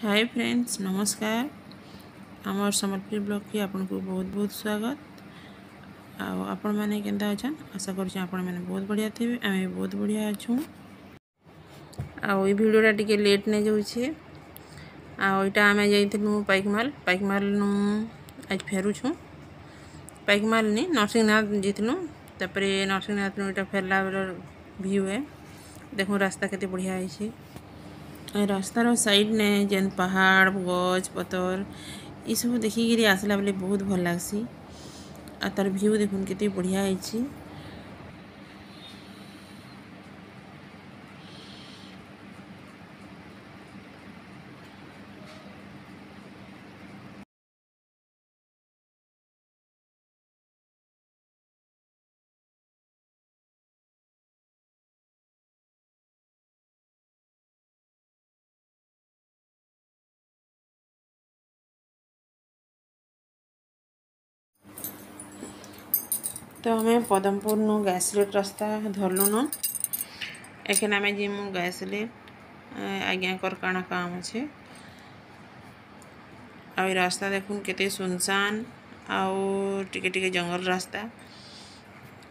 Hi friends नमस्कार आमर Sambalpur blog की आपन को बहुत बहुत स्वागत। आपण मैंने केंता अछन आशा कर आपण मैंने बहुत बढ़िया थे आम भी बहुत बढ़िया अच्छू। वीडियोटा टिके लेट नहीं जाऊे आईटा आम जाइलु पाइकमाल नु आज फेरुछूँ पाइकमाल नहीं नरसिंहनाथ जीतलु तापर नरसिंहनाथ नु फेरला व्यू है देखो रास्ता केते बढ़िया है। रास्तार साइड ने जेन पहाड़ गछ पतर ये सब देखिकी आसला बेले बहुत भल लगसी आ तार व्यू देखुन केते बढ़िया है। तो हमें पदमपुर नु गैसलेट रास्ता धरलु न एखन आम जीमु गैसलेट आज्ञा कर काना काम अच्छे आ रास्ता देखुन केते सुनसान आउ टिके टिके जंगल रास्ता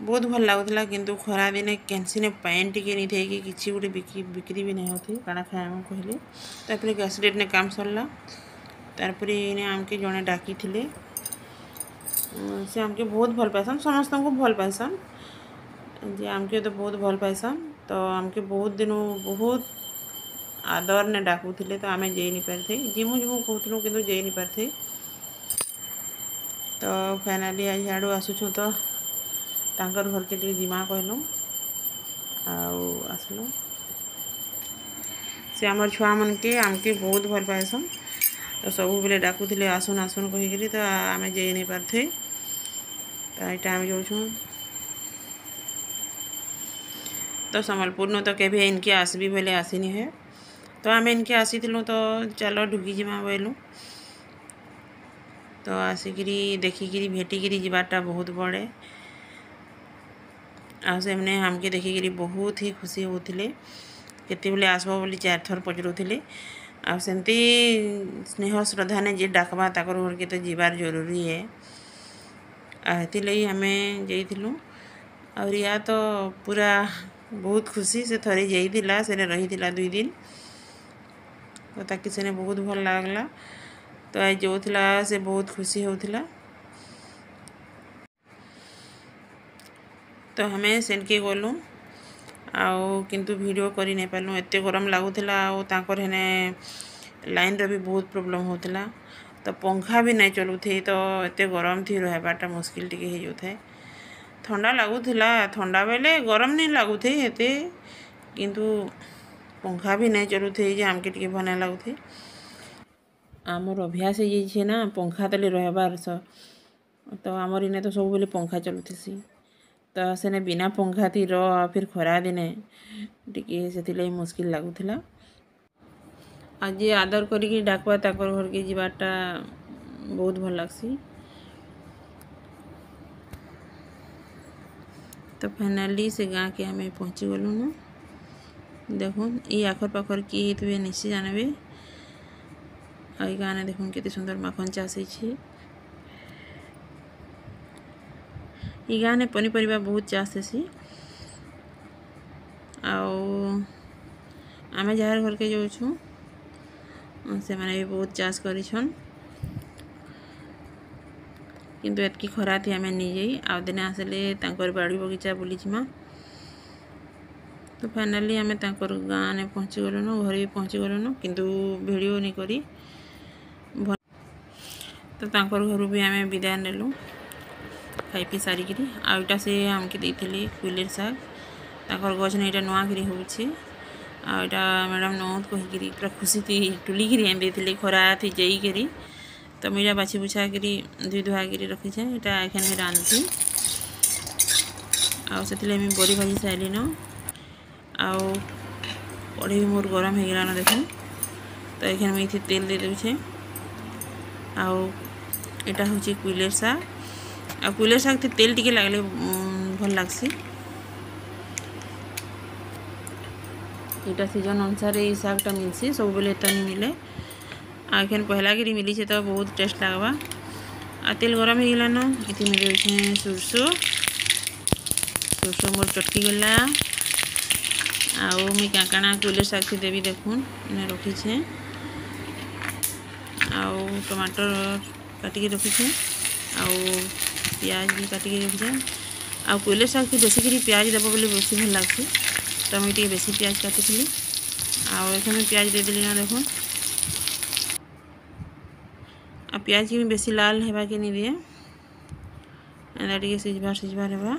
बहुत भल लगुला किंतु खरा दिने कैंसिने पैन टिके नहीं थे कि किसी गोटे बिक्री भी नहीं होती काना खाया कहले तापर गैसलेट ने काम सरला तारपर इने आमके जड़े डाकी थिले से आमके बहुत भल पाइसन समस्त को भल पाइसन जे आमके तो बहुत भल पाइसन तो आमके बहुत दिन बहुत आदर ने डाकुले तो आम जाई नहीं पारे जिमु जिमु कहूँ कि जाई नहीं पारे। तो फाइनाली आज हाड़ू आसुछु तो तांकर घर के लिए जिमा कहलु आसलु से आमर छुआ मन के आमके बहुत भल पाइसन तो सब बेले डाकुले आसुन आसुन कहीकि तो आम जाई नहीं पारे तो आम जाऊँ तो सम्बलपुर न तो केवे इनके आसबी बोले आसीनी है तो आम इनके आसी तो चलो ढुकी जिमा बोलू तो आसिकी देखिकी भेटिकी जीवाटा बहुत बड़े आमने हमके देखिकी बहुत ही खुशी होते केते बेले आसब बोली 4 थर पचरुले आमती स्नेह श्रद्धा ने जे डाकबा ताकर घर के तो जीवार जरूरी है आती आम जाइलु और या तो पूरा बहुत खुशी से थरी जाइला से रही 2 दिन तो ताकि से बहुत भल लगला तो आज जो थला से बहुत खुशी होता तो हमें सेनके गलु किंतु वीडियो करी नहीं पालु एत गरम लगुला हेने लाइन रो भी बहुत प्रॉब्लम होता तो पंखा भी नहीं चलू थे तो एत गरम थी रहबाटा मुश्किल टिके हो जाए ठंडा लगुला ठंडा बेले गरम नहीं लगुथे एते किंतु पंखा भी नहीं चलू थे जे आमके टिके भल लगुथे आमर अभ्यास हो ना पंखा तले रहबार तो आमर इने तो सब बेले पंखा चलुथी तो सेने बिना पंखा थी फिर खरा दिने टिके से मुश्किल लगुला आज आदर करी डाकवा ताकर घर के जीवाटा बहुत भल लगसी। तो फाइनाली से गाँ के हमें पहुँची गलु न देखो ये आखर पाखर किए थे निश्चय जानवे आई गाने देखो केते सुंदर माखन चाष ये गाने पनीपरिया बहुत चाष हेसी आम जार घर के जाऊँ से माने भी बहुत चाष करिछन किंतु एतकी खरा थी आम नहीं जाई आउ दिने आसले बाड़ी बगीचा बुली जिमा तो फाइनाली आम गाँ ने पहुँची गलुन घर भी पहुँची गलुन किंतु वीडियो नहीं करी तो घर भी आम विदाय नेलु खाई पी सारिकी आईटा से आमके देते कुलेर साग ताकर गछ ने यहाँ नुआ कि होटा मैडम नौत कहीकि पूरा खुशी थी टुलिकी आम देते खरा थी जाइकरी तो मुझे बाछी बुछा करी धुई धुआकरी रखीछे यहाँ एखे रांधि आसे बड़ी भाजी सारे न कढ़े भी मोर गरम हो गलान देख तो ये मुझे तेल दे दूचे आटा हूँ कुलेर साग आ कुलेर साग तेल टिके लगले भल लगसी यहाँ सीजन अनुसार ये सागटा मिलसी सब बेले तो नहीं मिले आखिर पहला गिरी मिली से तो बहुत टेस्ट लगवा। आ तेल गरम हो गलान इति में देखे सुरसो सुरसो मोर चटकी गला। आउ मुई क्या काना कुले शाग थी देवी देखुन इन्हें रखी छे। आउ टमाटर काटिकी रखी छे। आउ प्याज भी काटिकी रखी छे। आउ कुले शाग थी बेसी करी प्याज देव बोले बेसी भल लगसी तो मुझे बेसी प्याज काटी। आउ एखे प्याज दे देली ना देखुन। आ प्याज की बेसी लाल हेबा के नहीं दिए एना टिके सिझबार हेबा।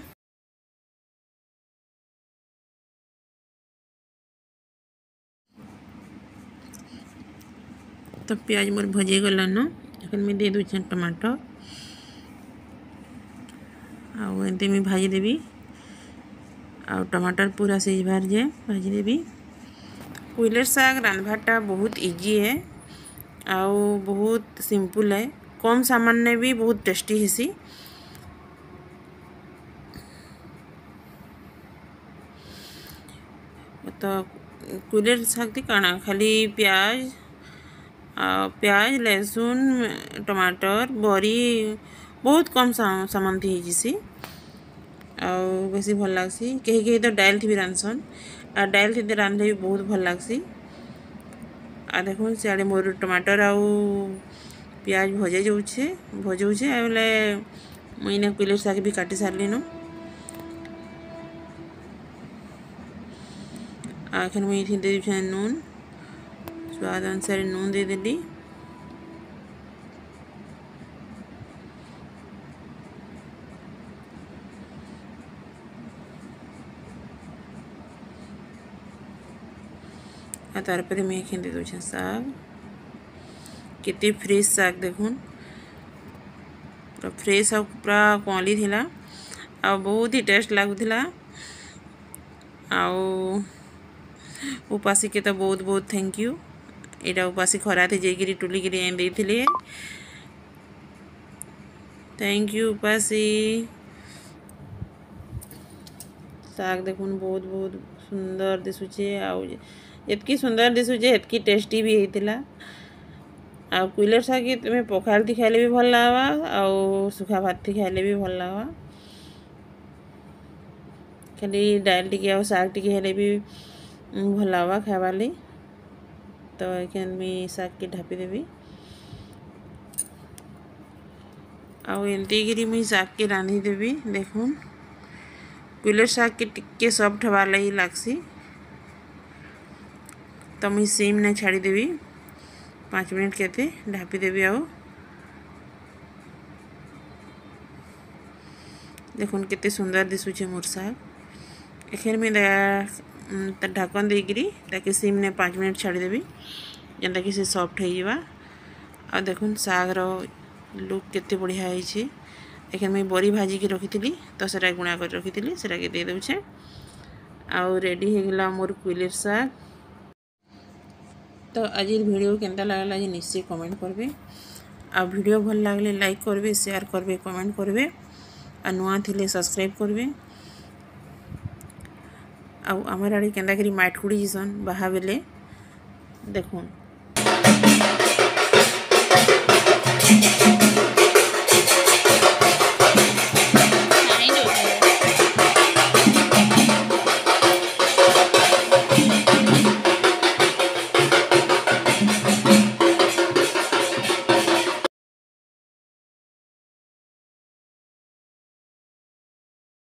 तो प्याज मोर भजे गलान एखन मैं दे दूँ टमाटर आउ एमती मैं भाजी देवी। आउ टमाटर पूरा सिझबार जे भाजी देवी। कुइलर साग रांधवाटा बहुत इजी है आउ बहुत सिंपल है। कम सामान ने भी बहुत टेस्टी हेसी। तो कुइलर साग थी काना खाली प्याज लहसुन टमाटर बरी बहुत कम सामान थी जिसी आउ बेसी भल लगसी। कहीं कहीं तो डाल थी भी रांधसन आ डाल थी रांधे भी बहुत भल लगसी। आ देखो सियाड़े मोर टमाटर आउ प्याज भजे बोले मुझे कुइलर साग भी काटी सारे न। आखिर मुझे दे दी नून स्वाद अनुसार नून दे देली। तार पर मुझे दे दूँ साग कितनी फ्रेश साग देखुन पूरा फ्रेश और पूरा कॉली थिला आ बहुत ही टेस्ट लगुला। आउ उपासी के तो बहुत बहुत थैंक यू। एटा उपासी खरा थे जाइए टुली गिरी एम देते थैंक यू उपासी। साग देखुन बहुत बहुत सुंदर दिशुचे आउ एतकी सुंदर दिशुचे एतकी टेस्टी भी होता। आ कुइलर साग तुम्हें पखाल थी खाइले भी भल लगवा आउ सुखा भात थी खाइले भी भल लगवा। खाली डाल टी आ साग टी हेले भी भल लगवा खावाली। तो ये मैं साग की ढापी देवी आउ एमती गिरी मुई साग के रांधी देवी। देखुन कुइलर साग के टिके सॉफ्ट हवा लगी लागसी तो मुई सीम ने छाड़ी देवी 5 मिनट केते ढापी देवी। आउ देखुन कितने सुंदर दिशुचे मोर साग। एखर में ढक्कन देकरी ताकि सीम ने 5 मिनट छाड़ी देवी जेनता कि से सॉफ्ट हो। आ देखुन साग रो लुक केते बढ़िया है। एखन मैं बरी भाजी की रखी थी तो सेटा गुणा कर रखी थी सेटा के दे दूचे। आउ रेडी हो गला मोर कुइलर साग। तो आज वीडियो केनता लगला जे निश्चय कमेंट करबे। आ वीडियो भल लागले लाइक करबे शेयर करबे कमेंट करबे आ नुआ थिले सब्सक्राइब करबे। आउ आमर आड़े केनता करी माइट कुड़ी जिसन बाहा बेले देखुन।